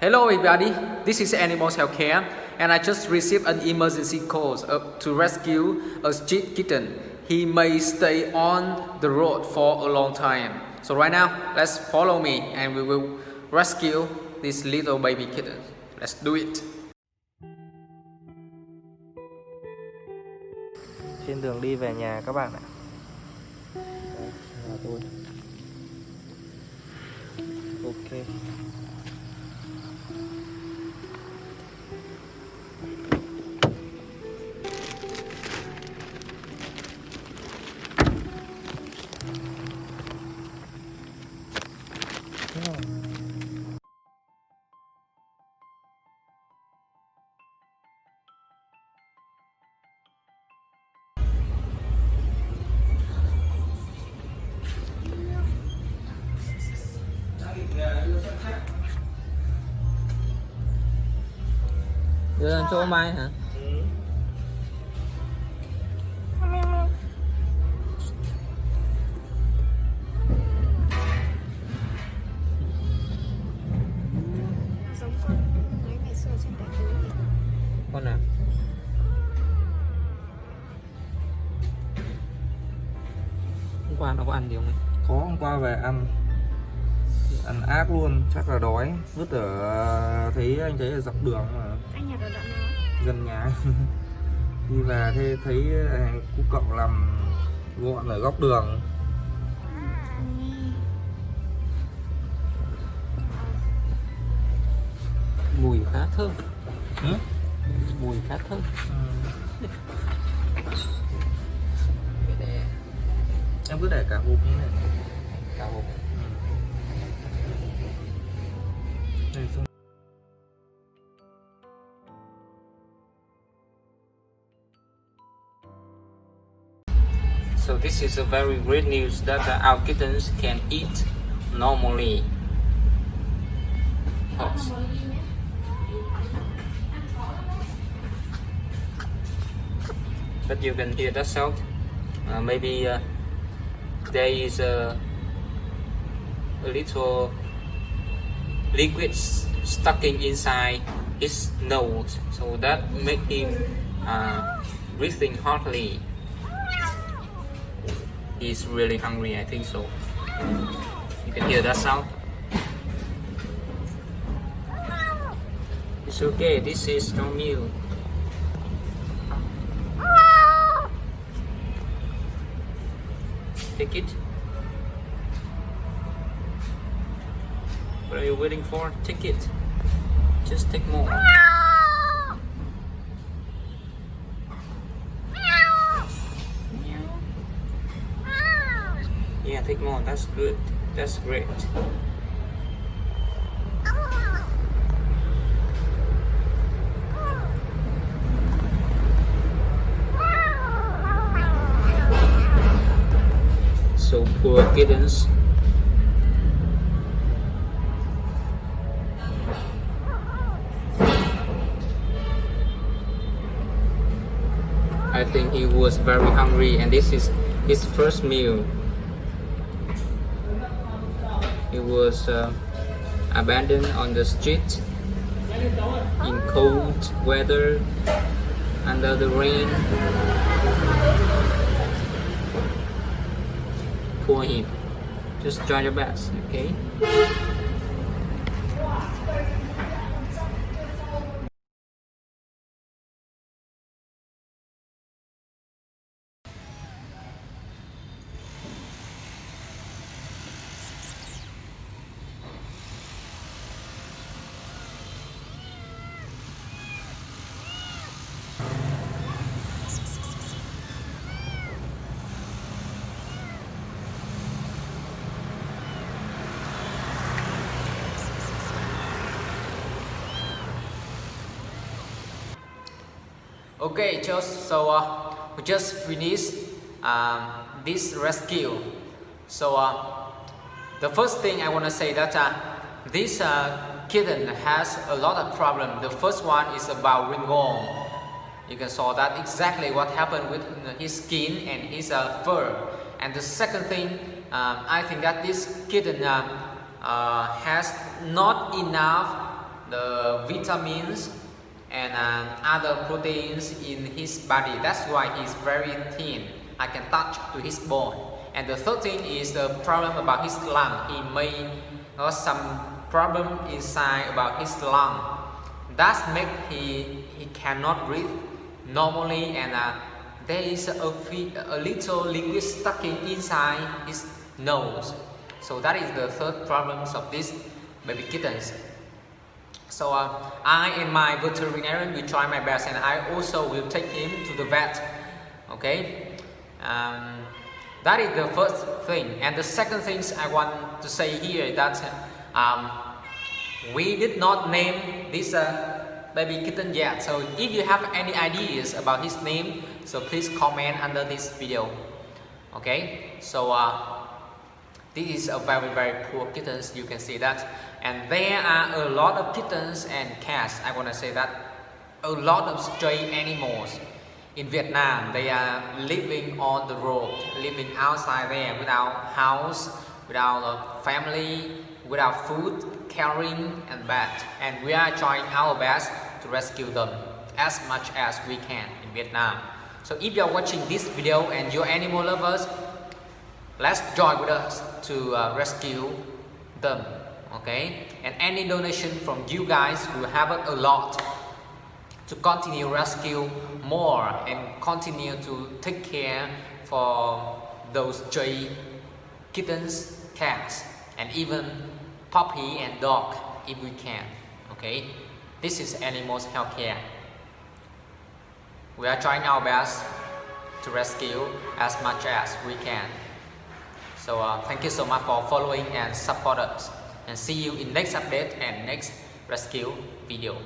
Hello everybody, this is Animals Healthcare and I just received an emergency call to rescue a street kitten. He may stay on the road for a long time. So right now, let's follow me and we will rescue this little baby kitten. Let's do it. Trên đường đi về nhà các bạn ạ. Là tôi. Ok. Đưa lên chỗ mai hả? Giống con mấy ngày xưa trên đại tứ thì Con nào? Hôm qua nó có ăn gì không? Có, hôm qua về ăn ác luôn, chắc là đói. Vứt ở thấy anh thấy ở dọc đường mà. anh nhặt ở đoạn nào? Gần nhà. Đi về thấy cu cậu nằm gọn ở góc đường. Mùi khá thơm. Mùi khá thơm. Em cứ để cả hộp như này. Cả hộp. So this is a very great news that our kittens can eat normally. Pause. But you can hear that sound. Maybe there is a little liquid stuck inside its nose, so that make him breathing hardly. He's really hungry, I think so. You can hear that sound. It's okay, this is no meal. Take it. What are you waiting for? Take it. Just take more. Yeah, take more. That's good. That's great. So poor kittens. I think he was very hungry and this is his first meal. He was abandoned on the street in cold weather under the rain. Poor him. Just try your best, okay? Okay, we just finished this rescue. So the first thing I want to say that this kitten has a lot of problems. The first one is about ringworm. You can saw that exactly what happened with his skin and his fur. And the second thing, I think that this kitten has not enough the vitamins and other proteins in his body. That's why he's very thin. I can touch to his bone. And the third thing is the problem about his lung. He may have some problem inside about his lung. That make he cannot breathe normally, and there is a little liquid stuck inside his nose. So that is the third problems of this baby kittens. So I and my veterinarian will try my best, and I also will take him to the vet. Okay, that is the first thing. And the second things I want to say here is that we did not name this baby kitten yet. So if you have any ideas about his name, so please comment under this video. Okay, so this is a very poor kittens, you can see that. And there are a lot of kittens and cats. I want to say that a lot of stray animals in Vietnam. They are living on the road, living outside there without house, without a family, without food, caring and bed. And we are trying our best to rescue them as much as we can in Vietnam. So if you are watching this video and you're animal lovers, let's join with us to rescue them. Okay, and any donation from you guys will help us a lot to continue rescue more and continue to take care for those stray kittens, cats, and even puppy and dog if we can. Okay, this is animals health care. We are trying our best to rescue as much as we can. So thank you so much for following and support us, and see you in next update and next rescue video.